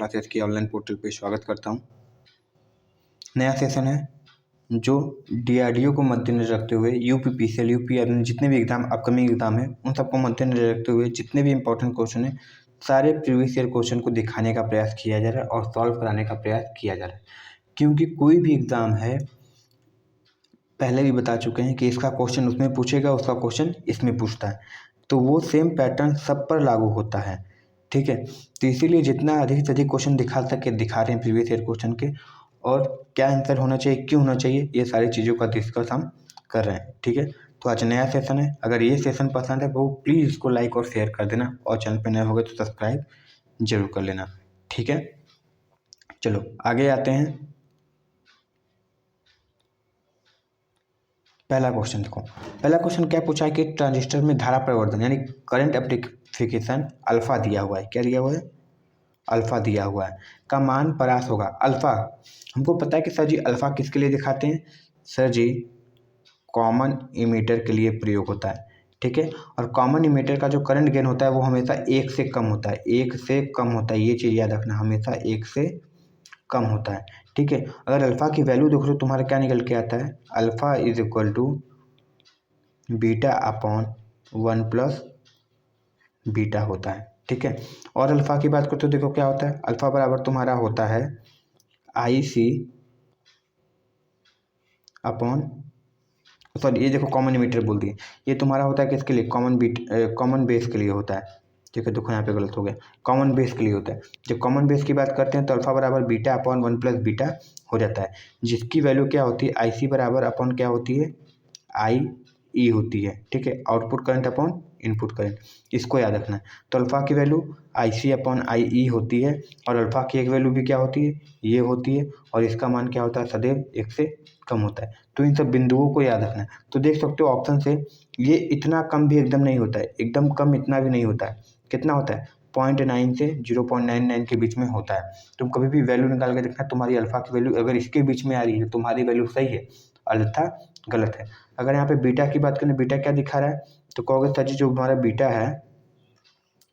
Classes के online portal पे स्वागत करता हूँ। नया सेशन है जो डीआरडीओ को मद्देनजर रखते हुए यूपीपीसीएल यूपी जितने भी एग्ज़ाम अपकमिंग एग्ज़ाम है उन सबको मद्देनजर रखते हुए जितने भी इंपॉर्टेंट क्वेश्चन है सारे प्रीवियस ईयर क्वेश्चन को दिखाने का प्रयास किया जा रहा है और सॉल्व कराने का प्रयास किया जा रहा है। क्योंकि कोई भी एग्ज़ाम है, पहले भी बता चुके हैं कि इसका क्वेश्चन उसमें पूछेगा, उसका क्वेश्चन इसमें पूछता है, तो वो सेम पैटर्न सब पर लागू होता है। ठीक है, तो इसीलिए जितना अधिक से अधिक क्वेश्चन दिखा सके दिखा रहे हैं प्रीवियस ईयर क्वेश्चन के, और क्या आंसर होना चाहिए, क्यों होना चाहिए, ये सारी चीज़ों का डिस्कस हम कर रहे हैं। ठीक है, तो आज नया सेशन है। अगर ये सेशन पसंद है तो प्लीज़ इसको लाइक और शेयर कर देना, और चैनल पर नए हो गए तो सब्सक्राइब जरूर कर लेना। ठीक है, चलो आगे आते हैं। पहला क्वेश्चन देखो, पहला क्वेश्चन क्या पूछा है कि ट्रांजिस्टर में धारा परिवर्तन यानी करंट एम्प्लीफिकेशन अल्फा दिया हुआ है। क्या दिया हुआ है? अल्फा दिया हुआ है का मान परास होगा। अल्फा हमको पता है कि सर जी अल्फा किसके लिए दिखाते हैं? सर जी कॉमन इमीटर के लिए प्रयोग होता है। ठीक है, और कॉमन इमीटर का जो करंट गेन होता है वो हमेशा 1 से कम होता है, 1 से कम होता है। ये चीज़ याद रखना, हमेशा 1 से कम होता है। ठीक है, अगर अल्फ़ा की वैल्यू देख लो तुम्हारा क्या निकल के आता है? Alpha is equal to beta upon 1 plus beta होता है। ठीक है, और अल्फ़ा की बात करो तो देखो क्या होता है? अल्फ़ा बराबर तुम्हारा होता है आई सी अपॉन, सॉरी ये देखो कॉमन इमीटर बोल दिए, ये तुम्हारा होता है किसके लिए? कॉमन बेस के लिए होता है। ठीक है, देखो यहाँ पे गलत हो गया, कॉमन बेस के लिए होता है। जब कॉमन बेस की बात करते हैं तो अल्फ़ा बराबर बीटा अपॉन 1 प्लस बीटा हो जाता है, जिसकी वैल्यू क्या होती है? आई सी बराबर अपॉन क्या होती है? आई ई होती है। ठीक है, output current upon input current, इसको याद रखना है। तो अल्फ़ा की value I C upon I ई होती है, और अल्फ़ा की एक वैल्यू भी क्या होती है? ये होती है, और इसका मान क्या होता है? सदैव 1 से कम होता है। तो इन सब बिंदुओं को याद रखना है। तो देख सकते हो ऑप्शन से, ये इतना कम भी एकदम नहीं होता है, एकदम कम इतना भी नहीं होता है। कितना होता है? 0.9 से 0.99 के बीच में होता है। तुम कभी भी वैल्यू निकाल के देखना, तुम्हारी अल्फ़ा की वैल्यू अगर इसके बीच में आ रही है तुम्हारी वैल्यू सही है, अन्यथा गलत है। अगर यहाँ पे बीटा की बात करें, बीटा क्या दिखा रहा है? तो कहोगे सर जी जो हमारा बीटा है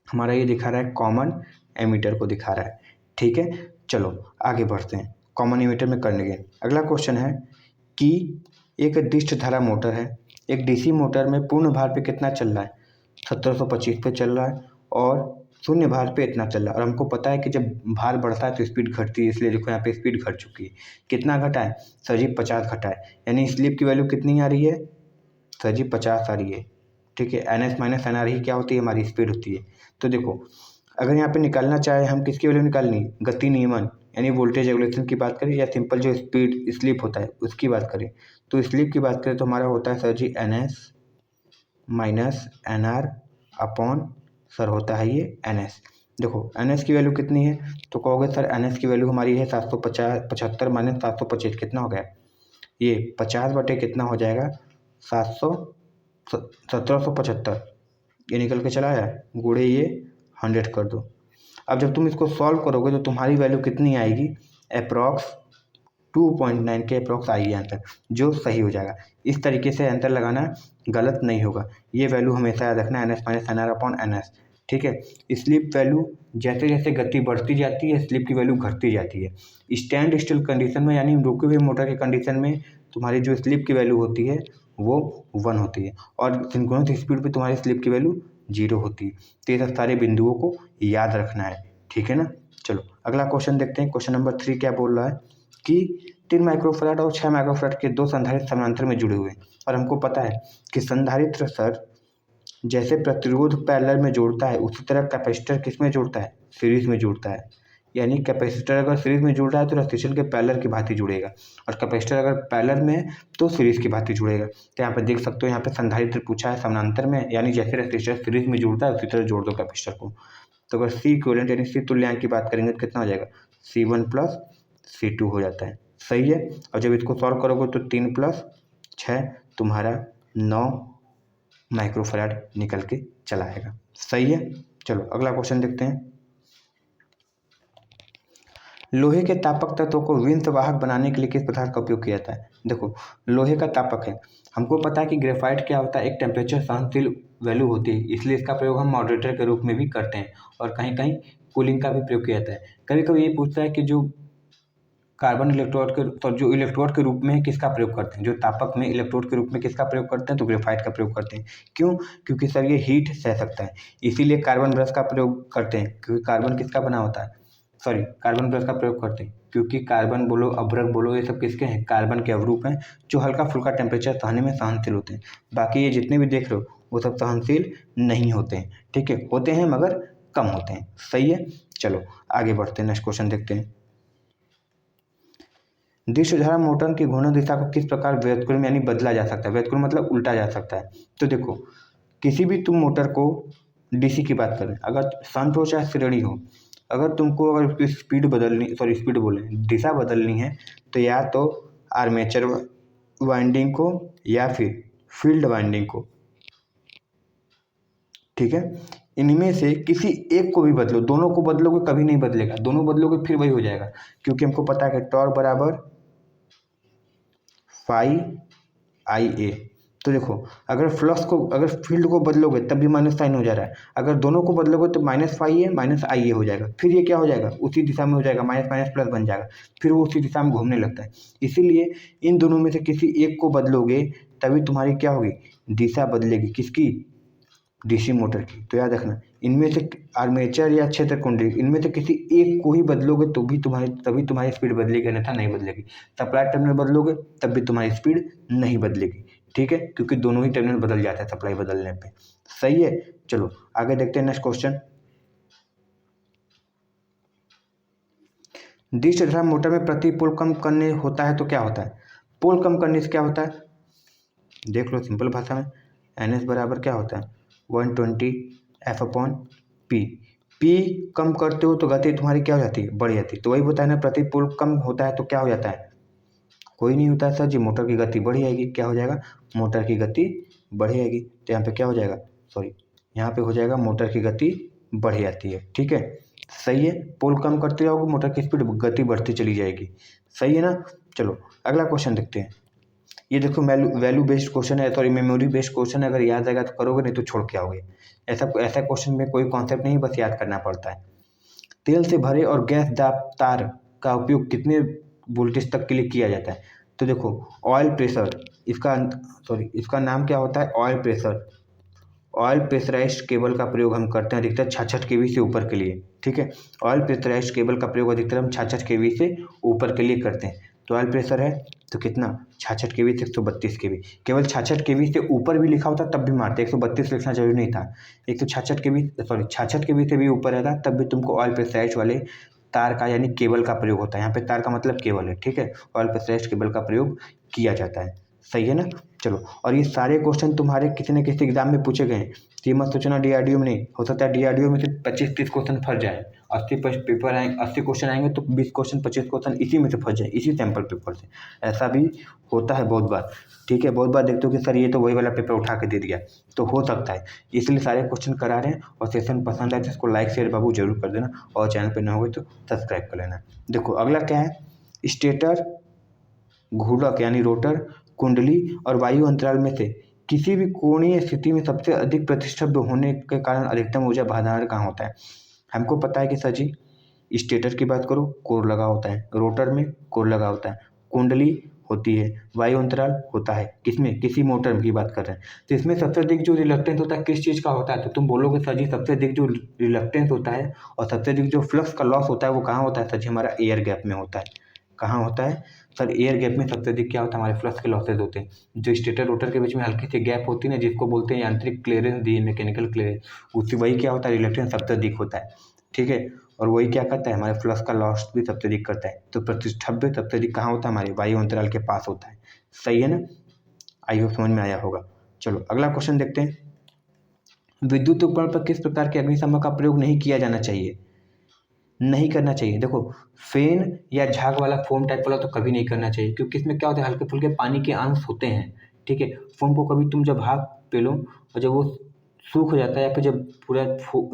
हमारा ये दिखा रहा है कॉमन एमीटर को दिखा रहा है। ठीक है, चलो आगे बढ़ते हैं। कॉमन एमीटर में करने के अगला क्वेश्चन है कि एक डिस्ट धारा मोटर है, एक डीसी मोटर में पूर्ण भार पे कितना चल रहा है? 1725 पे चल रहा है, और शून्य भार पे इतना चल रहा है। और हमको पता है कि जब भार बढ़ता है तो स्पीड घटती है, इसलिए देखो यहाँ पे स्पीड घट चुकी है। कितना घटा है? सर जी 50 घटा है, यानी स्लिप की वैल्यू कितनी आ रही है? सर जी 50 आ रही है। ठीक है, N S minus N R ही क्या होती है? हमारी स्पीड होती है। तो देखो अगर यहाँ पे निकालना चाहे हम किसकी वैल्यू निकालनी, गति नियमन यानी वोल्टेज रेगुलेशन की बात करें, या सिंपल जो स्पीड स्लिप होता है उसकी बात करें, तो स्लिप की बात करें तो हमारा होता है sir ji N S minus N R upon sir होता है ये एन एस। देखो एन एस की वैल्यू कितनी है? तो कहोगे सर एन एस की वैल्यू हमारी है 750 माइनस 725 कितना हो गया? ये 50 बटे कितना हो जाएगा? 1775, ये निकल के चला है, गुणे ये 100 कर दो। अब जब तुम इसको सॉल्व करोगे तो तुम्हारी वैल्यू कितनी आएगी? अप्रॉक्स 2.9 के अप्रॉक्स आएगी आंसर, जो सही हो जाएगा। इस तरीके से आंसर लगाना गलत नहीं होगा। ये वैल्यू हमेशा याद रखना, N S minus N R upon N S. ठीक है, स्लिप वैल्यू जैसे जैसे गति बढ़ती जाती है स्लिप की वैल्यू घटती जाती है। स्टैंड स्टिल कंडीशन में यानी रुके हुए मोटर के कंडीशन में तुम्हारी जो स्लिप की वैल्यू होती है वो 1 होती है, और सिंक्रोनस स्पीड पे तुम्हारी स्लिप की वैल्यू 0 होती है। तो ये सब सारे बिंदुओं को याद रखना है। ठीक है ना, चलो अगला क्वेश्चन देखते हैं। क्वेश्चन नंबर 3 क्या बोल रहा है कि 3 माइक्रोफैराड और 6 माइक्रोफैराड के 2 संधारित्र समानांतर में जुड़े हुए हैं, और हमको पता है कि संधारित्र सर जैसे प्रतिरोध पैरेलल में जोड़ता है उसी तरह कैपेसिटर किस में जोड़ता है? सीरीज में जोड़ता है। यानी कैपेसिटर अगर सीरीज में जुड़ रहा है तो रेजिस्टेंस के पैरेलल की भांति जुड़ेगा, और कैपेसिटर अगर पैरेलल में तो सीरीज की भांति जुड़ेगा। तो यहाँ पे देख सकते हो, यहाँ पे संधारित्र पूछा है समानांतर में, यानी जैसे रेजिस्टेंस सीरीज में जुड़ता है उसी तरह जोड़ दो कैपेसिटर को। तो अगर सी इक्विवेलेंट यानी सी तुल्यांक की बात करेंगे तो कितना हो जाएगा? C1 प्लस C2 हो जाता है। सही है, और जब इसको सॉल्व करोगे तो 3 प्लस 6 तुम्हारा 9 माइक्रोफैराड निकल के चला आएगा। सही है, चलो अगला क्वेश्चन देखते हैं। लोहे के तापक तत्वों को विंस वाहक बनाने के लिए किस पदार्थ का उपयोग किया जाता है? देखो लोहे का तापक है, हमको पता है कि ग्रेफाइट क्या होता है? एक टेम्परेचर सहनशील वैल्यू होती है, इसलिए इसका प्रयोग हम मॉडरेटर के रूप में भी करते हैं, और कहीं कहीं कूलिंग का भी प्रयोग किया जाता है। कभी कभी ये पूछता है कि जो कार्बन इलेक्ट्रोड के तो जो इलेक्ट्रोड के रूप में किसका प्रयोग करते हैं, जो तापक में इलेक्ट्रोड के रूप में किसका प्रयोग करते हैं, तो ग्रेफाइट का प्रयोग करते हैं। क्यों? क्योंकि सर ये हीट सह सकता है, इसीलिए कार्बन ब्रश का प्रयोग करते हैं, क्योंकि कार्बन किसका बना होता है, सॉरी कार्बन ब्रश का प्रयोग करते हैं क्योंकि कार्बन बोलो अभ्रक बोलो ये सब किसके हैं, कार्बन के अवरूप हैं जो हल्का फुल्का टेम्परेचर सहने में सहनशील होते हैं। बाकी ये जितने भी देख रहे हो वो सब सहनशील नहीं होते हैं, ठीक है, होते हैं मगर कम होते हैं। सही है, चलो आगे बढ़ते हैं, नेक्स्ट क्वेश्चन देखते हैं। दिशधारा मोटर की घूर्णन दिशा को किस प्रकार व्युत्क्रम में यानी बदला जा सकता है, व्युत्क्रम मतलब उल्टा जा सकता है। तो देखो किसी भी तुम मोटर को डीसी की बात करें, अगर शंट हो चाहे श्रेणी हो, अगर तुमको अगर उसकी स्पीड बदलनी सॉरी स्पीड बोले दिशा बदलनी है तो या तो आर्मेचर वाइंडिंग को या फिर फील्ड वाइंडिंग को, ठीक है, इनमें से किसी एक को भी बदलो, दोनों को बदलोगे कभी नहीं बदलेगा, दोनों बदलोगे फिर वही हो जाएगा, क्योंकि हमको पता है कि टॉर्क बराबर फाई आई ए। तो देखो अगर फ्लक्स को अगर फील्ड को बदलोगे तब भी माइनस साइन हो जा रहा है, अगर दोनों को बदलोगे तो माइनस फाई ए माइनस आई ए हो जाएगा, फिर ये क्या हो जाएगा उसी दिशा में हो जाएगा, माइनस माइनस प्लस बन जाएगा, फिर वो उसी दिशा में घूमने लगता है। इसीलिए इन दोनों में से किसी एक को बदलोगे तभी तुम्हारी क्या होगी, दिशा बदलेगी, किसकी, डीसी मोटर की। तो याद रखना इनमें से आर्मेचर या क्षेत्र कुंडली इनमें से किसी एक को ही बदलोगे तो भी तभी तुम्हारी स्पीड बदलेगी, अन्यथा नहीं बदलेगी। सप्लाई टर्मिनल बदलोगे तब भी तुम्हारी स्पीड नहीं बदलेगी, ठीक है, क्योंकि दोनों ही टर्मिनल बदल जाते हैं सप्लाई बदलने पे। सही है, चलो आगे देखते हैं नेक्स्ट क्वेश्चन। दिशधारा मोटर में प्रति पोल कम करने होता है तो क्या होता है, पोल कम करने से क्या होता है, देख लो सिंपल भाषा में, एन एस बराबर क्या होता है 120 एफ अपॉन पी। पी कम करते हो तो गति तुम्हारी क्या हो जाती है, बढ़ जाती है। तो वही बताया ना प्रति पोल कम होता है तो क्या हो जाता है, कोई नहीं होता है सर जी, मोटर की गति बढ़ जाएगी, क्या हो जाएगा, मोटर की गति बढ़ जाएगी। तो यहाँ पे क्या हो जाएगा, सॉरी यहाँ पे हो जाएगा मोटर की गति बढ़ जाती है, ठीक है। सही है, पोल कम करते जाओगे मोटर की स्पीड गति बढ़ती चली जाएगी। सही है ना, चलो अगला क्वेश्चन देखते हैं। ये देखो वैल्यू बेस्ड क्वेश्चन है, सॉरी मेमोरी बेस्ड क्वेश्चन है, अगर याद आएगा तो करोगे नहीं तो छोड़ के आओगे। ऐसा क्वेश्चन में कोई कॉन्सेप्ट नहीं, बस याद करना पड़ता है। तेल से भरे और गैस दाब तार का उपयोग कितने वोल्टेज तक के लिए किया जाता है। तो देखो ऑयल प्रेशर इसका नाम क्या होता है, oil pressure. Oil pressurized cable का प्रयोग हम करते हैं अधिकतर 66 केवी से ऊपर के लिए, ठीक है। ऑयल प्रेशराइज्ड केबल का प्रयोग अधिकतर हम 66 केवी से ऊपर के लिए करते हैं। तो ऑयल प्रेशर है तो कितना 66 केवी से 132 केवी, केवल 66 केवी से ऊपर भी लिखा होता तब भी मारते, 132 लिखना जरूरी नहीं था, 66 केवी से भी ऊपर रहता तब भी तुमको ऑयल प्रेशराइज्ड वाले तार का यानी केबल का प्रयोग होता है। यहाँ पे तार का मतलब केबल है, ठीक है, ऑयल प्रेशराइज्ड केबल का प्रयोग किया जाता है। सही है ना, चलो और ये सारे क्वेश्चन तुम्हारे किसी न किसी एग्जाम में पूछे गए हैं, तो ये मत सोचना डीआरडीओ में नहीं, हो सकता है डीआरडीओ में से 25-30 क्वेश्चन फंस जाए, 80 पेपर आएंगे, 80 क्वेश्चन आएंगे तो 20 क्वेश्चन 25 क्वेश्चन इसी में से फंस जाए, इसी सैम्पल पेपर से। ऐसा भी होता है बहुत बार, ठीक है, बहुत बार देखते हो कि सर ये तो वही वाला पेपर उठा के दे दिया, तो हो सकता है, इसलिए सारे क्वेश्चन करा रहे हैं। और सेशन पसंद आए तो इसको लाइक शेयर बाबू जरूर कर देना, और चैनल पर न होगा तो सब्सक्राइब कर लेना। देखो अगला क्या है, स्टेटर, घूर्णक यानी रोटर, कुंडली और वायु अंतराल में से किसी भी कोणीय स्थिति में सबसे अधिक प्रतिष्ठित होने के कारण अधिकतम ऊर्जा भंडारण कहाँ होता है। हमको पता है कि सर जी स्टेटर की बात करो कोर लगा होता है, रोटर में कोर लगा होता है, कुंडली होती है, वायु अंतराल होता है, किसमें, किसी मोटर की बात कर रहे हैं। तो इसमें सबसे अधिक जो रिलक्टेंस होता है किस चीज़ का होता है, तो तुम बोलोगे सर जी सबसे अधिक जो रिलक्टेंस होता है और सबसे अधिक जो फ्लक्स का लॉस होता है वो कहाँ होता है, सर जी हमारा एयर गैप में होता है। कहाँ होता है सर, एयर गैप में सबसे अधिक क्या होता है, हमारे फ्लक्स के लॉसेज होते हैं। जो स्टेटर रोटर के बीच में हल्की सी गैप होती है ना, जिसको बोलते हैं यांत्रिक क्लियरेंस दी, मैकेनिकल क्लियरेंस, उससे वही क्या होता है, रिलक्टेंस सबसे अधिक होता है, ठीक है। और वही क्या करता है, हमारे फ्लक्स का लॉस भी सबसे अधिक करता है। तो प्रतिष्ठित सबसे अधिक कहाँ होता है, हमारे वायु अंतराल के पास होता है। सही है ना, आई होप समझ में आया होगा। चलो अगला क्वेश्चन देखते हैं। विद्युत उपकरण पर किस प्रकार के अग्निशमन का प्रयोग नहीं किया जाना चाहिए, नहीं करना चाहिए। देखो फेन या झाग वाला फोम टाइप वाला तो कभी नहीं करना चाहिए, क्योंकि इसमें क्या होता है, हल्के फुल्के पानी के अंश होते हैं, ठीक है। फोम को कभी तुम जब भाप पे लो और जब वो सूख जाता है या फिर जब पूरा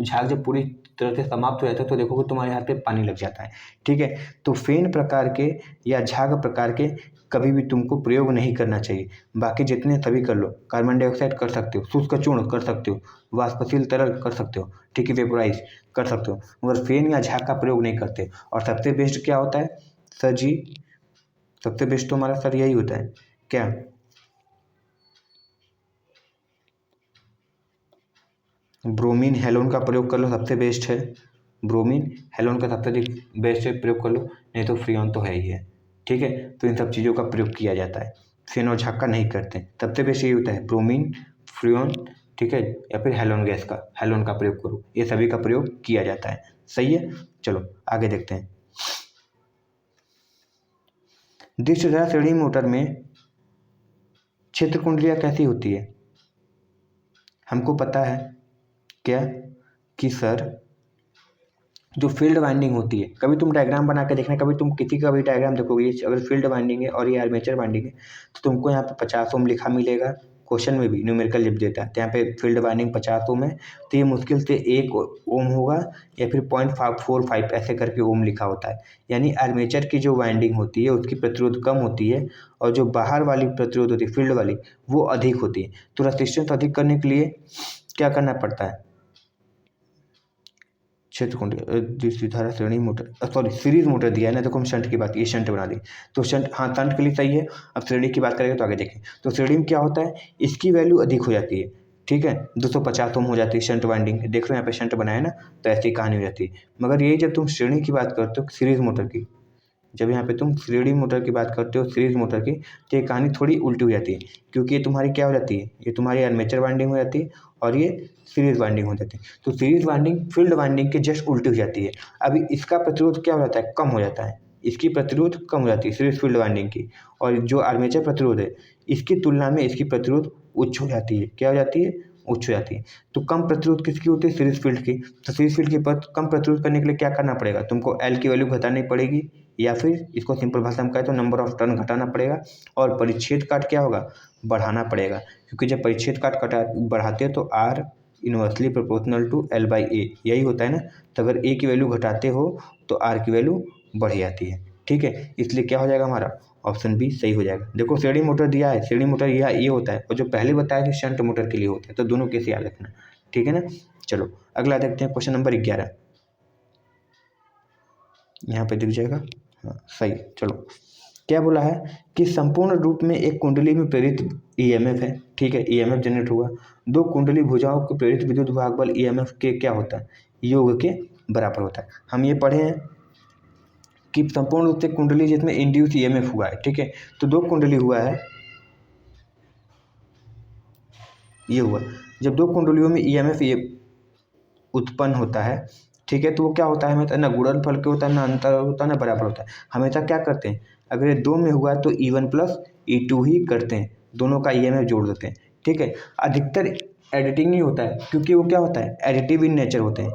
झाग जब पूरी तरह से समाप्त हो जाता है तो देखोगे तुम्हारे हाथ पे पानी लग जाता है। ठीक है, तो फेन प्रकार के या झाग प्रकार के कभी भी तुमको प्रयोग नहीं करना चाहिए। बाकी जितने सभी कर लो, कार्बन डाइऑक्साइड कर सकते हो, शुष्क चूर्ण कर सकते हो, वाष्पशील तरल कर सकते हो, ठीक है, वेपोराइज कर सकते हो, मगर फेन या झाग का प्रयोग नहीं करते। और सबसे बेस्ट क्या होता है सर जी? सबसे बेस्ट तो हमारा सर यही होता है, क्या? ब्रोमीन हेलोन का प्रयोग कर लो, सबसे बेस्ट है। ब्रोमीन हेलोन का सबसे बेस्ट है, प्रयोग कर लो। नहीं तो फ्रीऑन तो है ही है। ठीक है, तो इन सब चीज़ों का प्रयोग किया जाता है, फेन और झाग का नहीं करते। सबसे बेस्ट यही होता है, ब्रोमीन, फ्रीऑन, ठीक है, या फिर हेलोन गैस का, हेलोन का प्रयोग करो। ये सभी का प्रयोग किया जाता है। सही है, चलो आगे देखते हैं। दृष्टिधारा श्रेणी मोटर में क्षेत्र कुंडलियाँ कैसी होती है? हमको पता है क्या कि सर जो फील्ड वाइंडिंग होती है, कभी तुम डायग्राम बना के देखना, कभी तुम किसी का भी डायग्राम देखोगे, अगर फील्ड वाइंडिंग है और ये आर्मेचर वाइंडिंग है तो तुमको यहाँ पे 50 ओम लिखा मिलेगा। क्वेश्चन में भी न्यूमेरिकल जब देता है तो यहाँ पे फील्ड वाइंडिंग 50 ओम है, तो ये मुश्किल से 1 ओम होगा या फिर 0.45 ऐसे करके ओम लिखा होता है। यानी आर्मेचर की जो वाइंडिंग होती है उसकी प्रतिरोध कम होती है और जो बाहर वाली प्रतिरोध होती है फील्ड वाली वो अधिक होती है। तो रेजिस्टेंस अधिक करने के लिए क्या करना पड़ता है? क्षेत्र कुंडली धारा श्रेणी मोटर, सॉरी सीरीज मोटर दिया है ना, देखो हम शंट की बात, ये शंट बना दी तो शंट, हाँ शंट के लिए सही है। अब श्रेणी की बात करेंगे तो आगे देखें, तो श्रेणी में क्या होता है, इसकी वैल्यू अधिक हो जाती है। ठीक है, 250 ओम हो जाती है शंट वाइंडिंग, देख रहे हो यहाँ पे शंट बनाया ना, तो ऐसी कहानी हो जाती है। मगर ये जब तुम श्रेणी की बात करते हो सीरीज मोटर की, जब यहाँ पे तुम श्रेणी मोटर की बात करते हो सीरीज मोटर की, तो ये कहानी थोड़ी उल्टी हो जाती है, क्योंकि ये तुम्हारी क्या हो जाती है, ये तुम्हारी आर्मेचर वाइंडिंग हो जाती है और ये सीरीज वाइंडिंग हो जाती है। तो सीरीज वाइंडिंग फील्ड वाइंडिंग के जस्ट उल्टी हो जाती है। अभी इसका प्रतिरोध क्या हो जाता है, कम हो जाता है, इसकी प्रतिरोध कम हो जाती है सीरीज फील्ड वाइंडिंग की, और जो आर्मेचर प्रतिरोध है इसकी तुलना में इसकी प्रतिरोध उच्च हो जाती है। क्या हो जाती है, उच्च हो जाती है। तो कम प्रतिरोध किसकी होती है, सीरीज फील्ड की। तो सीरीज फील्ड की कम प्रतिरोध करने के लिए क्या करना पड़ेगा, तुमको एल की वैल्यू घटानी पड़ेगी, या फिर इसको सिंपल भाषा में कहें तो नंबर ऑफ टर्न घटाना पड़ेगा, और परिच्छेद काट क्या होगा, बढ़ाना पड़ेगा। क्योंकि जब परिच्छेद काट बढ़ाते हैं तो R inversely proportional to L by A, यही होता है ना। तो अगर ए की वैल्यू घटाते हो तो आर की वैल्यू बढ़ जाती है। ठीक है, इसलिए क्या हो जाएगा हमारा ऑप्शन बी सही हो जाएगा। देखो श्रेणी मोटर दिया है, श्रेणी मोटर ये होता है, और जो पहले बताया कि शंट मोटर के लिए होता है, तो दोनों कैसे याद रखना। ठीक है ना, चलो अगला देखते हैं, क्वेश्चन नंबर 11 यहाँ पे दिख जाएगा, हाँ सही। चलो क्या बोला है कि संपूर्ण रूप में एक कुंडली में प्रेरित ईएमएफ है। ठीक है, ईएमएफ जनरेट हुआ, दो कुंडली भुजाओं के प्रेरित विद्युत भाग बल ईएमएफ के क्या होता है, योग के बराबर होता है। हम ये पढ़े हैं कि संपूर्ण रूप से कुंडली जिसमें इंड्यूस ईएमएफ हुआ है। ठीक है, तो दो कुंडली हुआ है, ये हुआ, जब दो कुंडलियों में ईएमएफ ये उत्पन्न होता है, ठीक है, तो वो क्या होता है, हमेशा ना गुणनफल के होता है, ना अंतर होता है, ना बराबर होता है। हमेशा क्या करते हैं, अगर ये दो में हुआ है तो E1 प्लस E2 ही करते हैं, दोनों का ईएमएफ जोड़ देते हैं। ठीक है, अधिकतर एडिटिंग ही होता है, क्योंकि वो क्या होता है, एडिटिव इन नेचर होते हैं।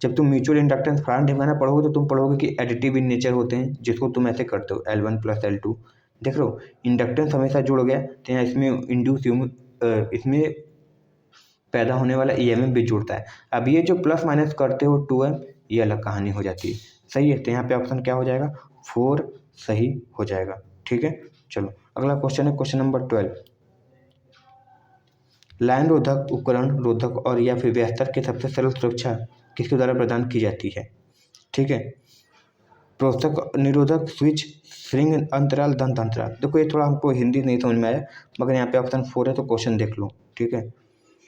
जब तुम म्यूचुअल इंडक्टेंस फॉर्म ढिमाना पढ़ोगे तो तुम पढ़ोगे कि एडिटिव इन नेचर होते हैं, जिसको तुम ऐसे करते हो L1 प्लस L2। देख लो इंडक्टेंस हमेशा जुड़ गया तो यहाँ इसमें इंड्यूस इसमें पैदा होने वाला ईएमएफ भी जुड़ता है। अब ये जो प्लस माइनस करते हो 2m, ये अलग कहानी हो जाती है। सही है, तो यहाँ पे ऑप्शन क्या हो जाएगा, 4 सही हो जाएगा। ठीक है, चलो अगला क्वेश्चन है क्वेश्चन नंबर 12। लाइन रोधक उपकरण रोधक और या फिर व्यस्तर के सबसे सरल सुरक्षा किसके द्वारा प्रदान की जाती है। ठीक है, प्रोशक निरोधक स्विच श्रृंग अंतराल दंत अंतराल। देखो ये थोड़ा हमको हिंदी नहीं समझ में आया, मगर यहाँ पे ऑप्शन 4 है तो क्वेश्चन देख लो। ठीक है,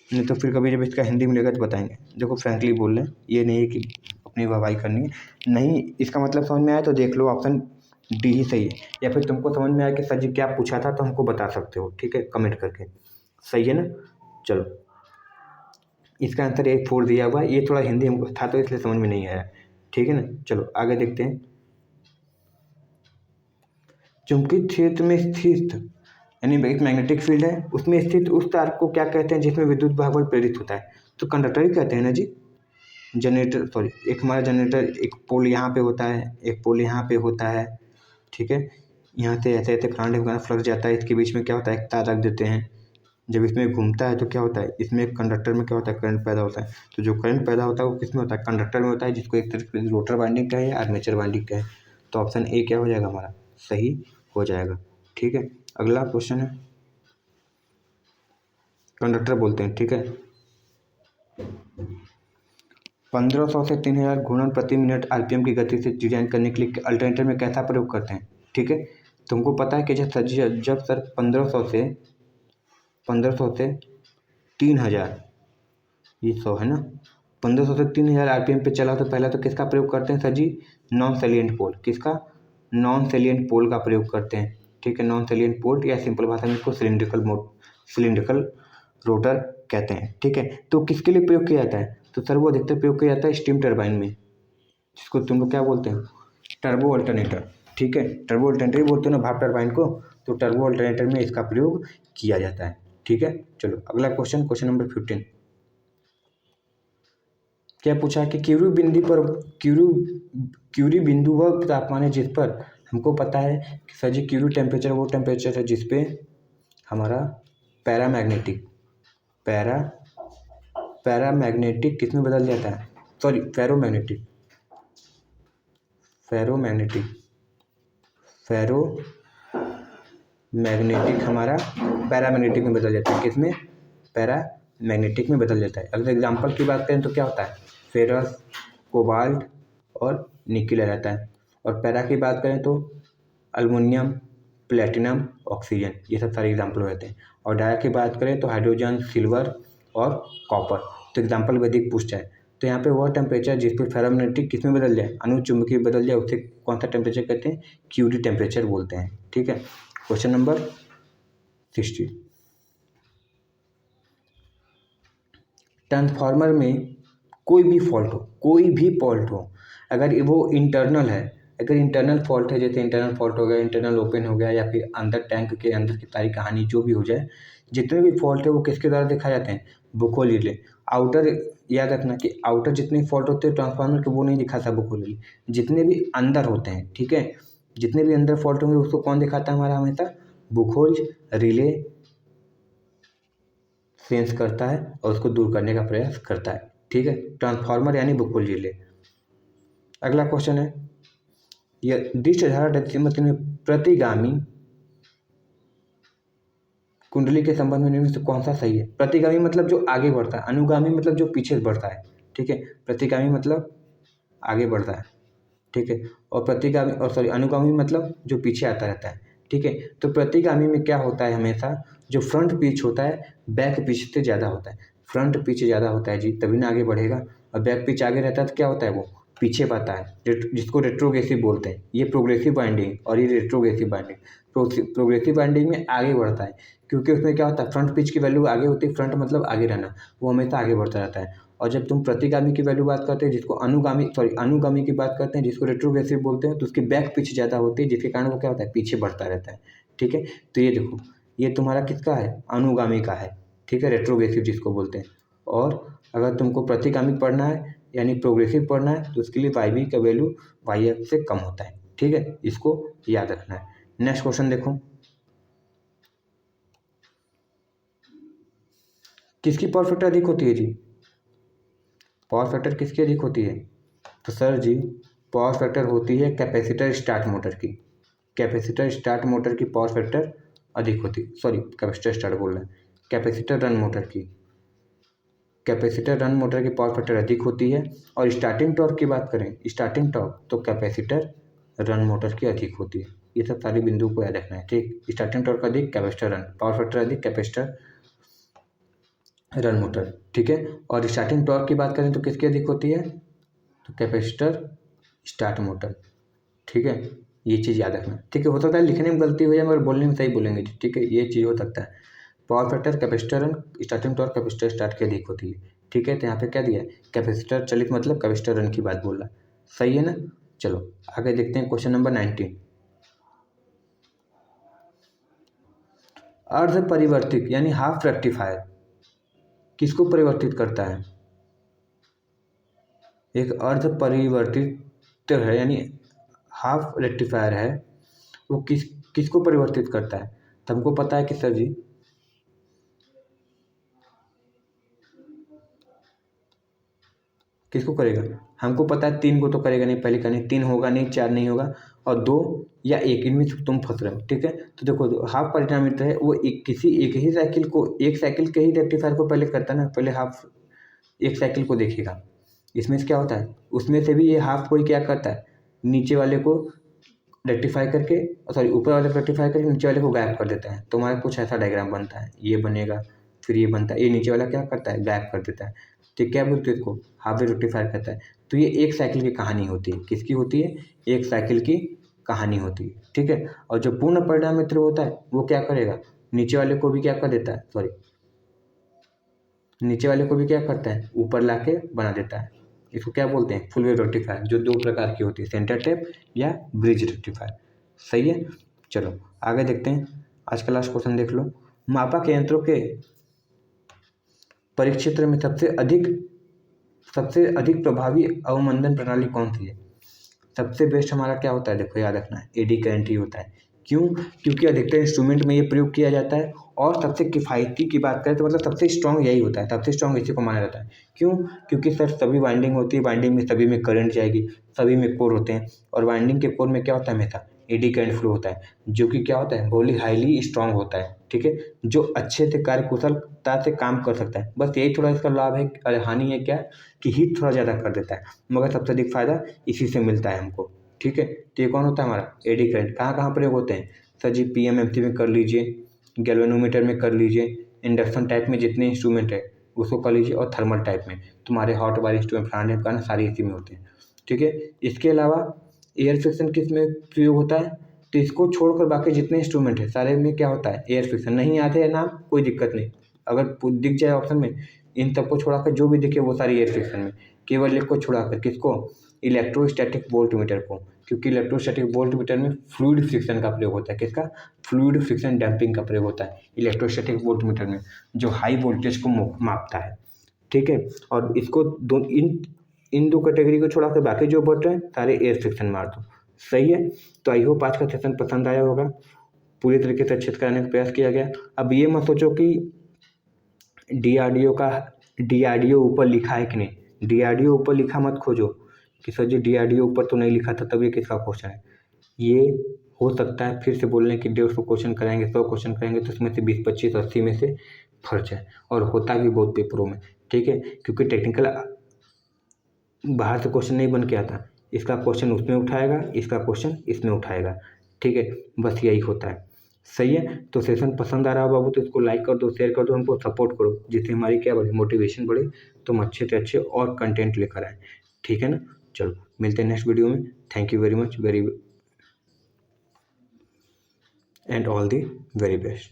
नहीं तो फिर कभी जब इसका हिंदी मिलेगा तो बताएंगे। देखो फ्रैंकली बोल रहे हैं, ये नहीं है कि अपनी वाहवाही करनी है, नहीं इसका मतलब समझ में आया तो देख लो ऑप्शन डी ही सही है, या फिर तुमको समझ में आया कि सर जी क्या पूछा था तो हमको बता सकते हो। ठीक है, कमेंट करके। सही है ना, चलो इसका आंसर ये 4 दिया हुआ है, ये थोड़ा हिंदी हमको था तो इसलिए समझ में नहीं आया। ठीक है ना, चलो आगे देखते हैं। चुंबकीय क्षेत्र में स्थित यानी एक मैग्नेटिक फील्ड है, उसमें स्थित उस तार को क्या कहते हैं जिसमें विद्युत भाग बल प्रेरित होता है, तो कंडक्टर ही कहते हैं ना जी। जनरेटर, सॉरी, एक हमारा जनरेटर, एक पोल यहाँ पे होता है, एक पोल यहाँ पे होता है। ठीक है, यहाँ से ऐसे ऐसे फ्लक्स जाता है, इसके बीच में क्या होता है, एक तार रख देते हैं। जब इसमें घूमता है तो क्या होता है, इसमें कंडक्टर में क्या होता है, करंट पैदा होता है। तो जो करंट पैदा होता है वो किस में होता है, कंडक्टर में होता है, जिसको एक तरीके से रोटर वाइंडिंग कहे या आर्मेचर वाइंडिंग कहे। तो ऑप्शन ए क्या हो जाएगा हमारा, सही हो जाएगा। ठीक है, अगला क्वेश्चन है, कंडक्टर बोलते हैं। ठीक है, 1500 से 3000 घूर्णन प्रति मिनट आरपीएम की गति से डिजाइन करने के लिए अल्टरनेटर में कैसा प्रयोग करते हैं। ठीक है, तुमको पता है कि जब सर 1500 से 3000, ये 100 है ना, 1500 से 3000 आरपीएम पे चला तो पहला तो किसका प्रयोग करते हैं सर जी, नॉन सैलिएंट पोल। किसका, नॉन सैलिएंट पोल का प्रयोग करते हैं। ठीक है, नॉन सैलिएंट पोल या सिंपल भाषा में इसको सिलिंड्रिकल रोटर कहते हैं। ठीक है, तो किसके लिए प्रयोग किया जाता है, तो सर वो अधिकतर प्रयोग किया जाता है स्टीम टरबाइन में, जिसको तुम लोग क्या बोलते हैं, टर्बो अल्टरनेटर। ठीक है, टर्बो अल्टरनेटर ही बोलते हो ना भाप टरबाइन को, तो टर्बो अल्टरनेटर में इसका प्रयोग किया जाता है। ठीक है, चलो अगला क्वेश्चन, क्वेश्चन नंबर 15। क्या पूछा है कि क्यूरी बिंदु वह तापमान है जिस पर हमको पता है कि सर जी क्यूरी टेम्परेचर वो टेम्परेचर है जिस पे हमारा पैरामैग्नेटिक किस में बदल जाता है, सॉरी फेरोमैग्नेटिक हमारा पैरामैग्नेटिक में बदल जाता है। किस में, पैरामैग्नेटिक में बदल जाता है। अगर एग्जांपल की बात करें तो क्या होता है, फेरस, कोबाल्ट और निकिल आ जाता है। और पैरा की बात करें तो अल्मुनियम, प्लेटिनम, ऑक्सीजन, ये सब सारे एग्जाम्पल हो जाते हैं। और डाया की बात करें तो हाइड्रोजन, सिल्वर और कॉपर। तो एग्जाम्पल यदि पूछ जाए तो यहाँ पे वह टेम्परेचर जिस पे फेरोमैग्नेटिक किस में बदल जाए, अनुचुंबकीय बदल जाए, उसे कौन सा टेम्परेचर कहते हैं, क्यूरी टेम्परेचर बोलते हैं। ठीक है, क्वेश्चन नंबर 60। ट्रांसफार्मर में कोई भी फॉल्ट हो, अगर वो इंटरनल है, अगर इंटरनल फॉल्ट है, जैसे इंटरनल फॉल्ट हो गया, इंटरनल ओपन हो गया, या फिर अंदर टैंक के अंदर की सारी कहानी जो भी हो जाए, जितने भी फॉल्ट है वो किसके द्वारा दिखाए जाते हैं, बुकोल रिले। आउटर याद रखना कि आउटर जितने फॉल्ट होते हैं ट्रांसफार्मर के वो नहीं दिखाता बुकोल रिले, जितने भी अंदर होते हैं। ठीक है, जितने भी अंदर फॉल्ट होंगे उसको कौन दिखाता है हमारा, हमेशा बुकोल रिले सेंस करता है और उसको दूर करने का प्रयास करता है। ठीक है, ट्रांसफार्मर यानी बुकोल रिले। अगला क्वेश्चन है, यह दिष्ट धारा मशीन में प्रतिगामी कुंडली के संबंध में निम्न से कौन सा सही है। प्रतिगामी मतलब जो आगे बढ़ता है, अनुगामी मतलब जो पीछे बढ़ता है। ठीक है, प्रतिगामी मतलब आगे बढ़ता है। ठीक है, और अनुगामी मतलब जो पीछे आता रहता है। ठीक है, तो प्रतिगामी में क्या होता है, हमेशा जो फ्रंट पिच होता है बैक पिच से ज़्यादा होता है। फ्रंट पिच ज़्यादा होता है जी, तभी ना आगे बढ़ेगा। और बैक पिच आगे रहता है तो क्या होता है, वो पीछे बढ़ता है, जिसको रेट्रोग्रेसिव बोलते हैं। ये प्रोग्रेसिव बाइंडिंग और ये रेट्रोग्रेसिव बाइंडिंग। प्रोग्रेसिव बाइंडिंग में आगे बढ़ता है, क्योंकि उसमें क्या होता है, फ्रंट पिच की वैल्यू आगे होती है। फ्रंट मतलब आगे रहना, वो हमेशा आगे बढ़ता रहता है। और जब तुम प्रतिगामी की वैल्यू बात करते हैं, जिसको अनुगामी की बात करते हैं, जिसको रेट्रोग्रेसिव बोलते हैं, तो उसकी बैक पिच ज़्यादा होती है, जिसके कारण वो क्या होता है, पीछे बढ़ता रहता है। ठीक है, तो ये देखो, ये तुम्हारा किसका है, अनुगामी का है। ठीक है, रेट्रोग्रेसिव जिसको बोलते हैं। और अगर तुमको प्रतिगामी पढ़ना है यानी प्रोग्रेसिव पढ़ना है, तो उसके लिए वाई बी का वैल्यू वाई एफ से कम होता है। ठीक है, इसको याद रखना है। नेक्स्ट क्वेश्चन देखो, किसकी पावर फैक्टर अधिक होती है जी, पावर फैक्टर किसकी अधिक होती है, तो सर जी पावर फैक्टर होती है कैपेसिटर स्टार्ट मोटर की। कैपेसिटर स्टार्ट मोटर की पावर फैक्टर अधिक होती है, सॉरी कैपेसिटर स्टार्ट बोल रहे हैं, कैपेसिटर रन मोटर की। कैपेसिटर रन मोटर की पावर फैक्टर अधिक होती है। और स्टार्टिंग टॉर्क की बात करें, स्टार्टिंग टॉर्क, तो कैपेसिटर रन मोटर की अधिक होती है। ये सब सारे बिंदु को याद रखना है। ठीक, स्टार्टिंग टॉर्क अधिक, कैपेसिटर रन, पावर फैक्टर अधिक, कैपेसिटर रन मोटर। ठीक है, और स्टार्टिंग टॉर्क की बात करें तो किसकी अधिक होती है, तो कैपेसिटर स्टार्ट मोटर। ठीक है, ये चीज़ याद रखना। ठीक है, हो सकता है लिखने में गलती हो जाए मगर बोलने में सही बोलेंगे। ठीक है, ये चीज़ हो सकता है। Power factor capacitor run, starting torque capacitor start की अधिक होती है। ठीक है, तो यहाँ पे क्या दिया है, कैपेसिटर चलित मतलब कैपेसिटर रन की बात बोल रहा है। सही है ना। चलो आगे देखते हैं, क्वेश्चन नंबर 19। अर्ध परिवर्तित यानी हाफ रेक्टिफायर किसको परिवर्तित करता है, एक अर्ध परिवर्तित है यानी हाफ रेक्टिफायर है, वो किसको परिवर्तित करता है। तो हमको पता है कि सर जी किसको करेगा? हमको पता है 3 को तो करेगा नहीं, पहले कहने 3 होगा नहीं, 4 नहीं होगा और 2 या 1 इनमें से तुम फँस रहे हो, ठीक है। तो देखो जो हाफ परिणामित्र है वो किसी एक ही साइकिल को, एक साइकिल के ही रेक्टिफायर को पहले करता है ना, पहले हाफ एक साइकिल को देखेगा। इसमें से क्या होता है, उसमें से भी ये हाफ कोई क्या करता है, नीचे वाले को रेक्टिफाई करके, सॉरी ऊपर वाले को रेक्टिफाई करके नीचे वाले को गायब कर देता है। तो हमारा कुछ ऐसा डायग्राम बनता है, ये बनेगा, फिर ये बनता है, ये नीचे वाला क्या करता है, गायब कर देता है। तो क्या बोलते हैं इसको, हाफ वे रेक्टिफायर करता है। तो ये एक साइकिल की कहानी होती है, किसकी होती है, एक साइकिल की कहानी होती है, ठीक है। और जो पूर्ण परिणाम मित्र होता है वो क्या करेगा, नीचे वाले को भी क्या कर देता है, सॉरी नीचे वाले को भी क्या करता है, ऊपर लाके बना देता है। इसको क्या बोलते हैं, फुल वेव रेक्टिफायर, जो 2 प्रकार की होती है, सेंटर टैप या ब्रिज रेक्टिफायर। सही है। चलो आगे देखते हैं, आज का लास्ट क्वेश्चन देख लो। मापक यंत्रों के परिक्षेत्र में सबसे अधिक प्रभावी अवमंदन प्रणाली कौन सी है? सबसे बेस्ट हमारा क्या होता है, देखो याद रखना है, एडी करंट ही होता है। क्यों? क्योंकि अधिकतर इंस्ट्रूमेंट में ये प्रयोग किया जाता है और सबसे किफ़ायती की बात करें तो मतलब सबसे स्ट्रॉन्ग यही होता है, सबसे स्ट्रॉन्ग इसी को माना जाता है। क्यों? क्योंकि सर सभी वाइंडिंग होती है, वाइंडिंग में सभी में करंट जाएगी, सभी में कोर होते हैं और वाइंडिंग के कोर में क्या होता है, हमेशा एडी करंट फ्लो होता है, जो कि क्या होता है, बहुत ही हाईली स्ट्रॉन्ग होता है, ठीक है, जो अच्छे से कार्यकुशलता से काम कर सकता है। बस यही थोड़ा इसका लाभ है और हानि है क्या, कि हीट थोड़ा ज़्यादा कर देता है, मगर सबसे अधिक फायदा इसी से मिलता है हमको, ठीक है। तो ये कौन होता है हमारा, एडी करंट। कहाँ कहाँ प्रयोग होते हैं सर जी, पीएमएमसी में कर लीजिए, गैल्वेनोमीटर में कर लीजिए, इंडक्शन टाइप में जितने इंस्ट्रूमेंट है उसको कर लीजिए, और थर्मल टाइप में तुम्हारे हॉट वाले इंस्ट्रूमेंट फ्लाने का ना, सारे इसी में होते हैं, ठीक है। इसके अलावा एयर फ्रिक्शन किस में प्रयोग होता है, तो इसको छोड़कर बाकी जितने इंस्ट्रूमेंट है सारे में क्या होता है, एयर फ्रिक्शन। नहीं आते हैं नाम, कोई दिक्कत नहीं, अगर दिख जाए ऑप्शन में, इन सबको छोड़ाकर जो भी दिखे वो सारी एयर फ्रिक्शन में, केवल एक को छुड़ाकर, किसको, इलेक्ट्रोस्टैटिक वोल्टमीटर को, क्योंकि इलेक्ट्रोस्टैटिक वोल्टमीटर में फ्लूइड फ्रिक्शन का प्रयोग होता है। किसका, फ्लूइड फ्रिक्शन डैम्पिंग का प्रयोग होता है इलेक्ट्रोस्टैटिक वोल्टमीटर में, जो हाई वोल्टेज को मापता है, ठीक है। और इसको इन दो कैटेगरी को छोड़ा कर बाकी जो बच रहे हैं सारे एयर फ्रिक्शन मार दो। सही है। तो आई होप आज का सेशन पसंद आया होगा, पूरी तरीके से अच्छे से कराने का प्रयास किया गया। अब ये मत सोचो कि डीआरडीओ ऊपर लिखा है कि नहीं, डीआरडीओ ऊपर लिखा मत खोजो कि सर जी डीआरडीओ ऊपर तो नहीं लिखा था, तब ये किसका क्वेश्चन है। ये हो सकता है फिर से बोलने कि 150 क्वेश्चन कराएंगे, 100 क्वेश्चन कराएंगे, तो उसमें से 20, 25, 80 में से फर्ज है, और होता भी बहुत पेपरों में, ठीक है। क्योंकि टेक्निकल बाहर से क्वेश्चन नहीं बन के आता, इसका क्वेश्चन उसमें उठाएगा, इसका क्वेश्चन इसमें उठाएगा, ठीक है, बस यही होता है। सही है। तो सेशन पसंद आ रहा हो बाबू तो इसको लाइक कर दो, शेयर कर दो, हमको सपोर्ट करो, जिससे हमारी क्या बढ़े, मोटिवेशन बढ़े, तो हम अच्छे से अच्छे और कंटेंट लेकर आएँ, ठीक है ना। चलो मिलते हैं नेक्स्ट वीडियो में। Thank you very much, very and all the very best.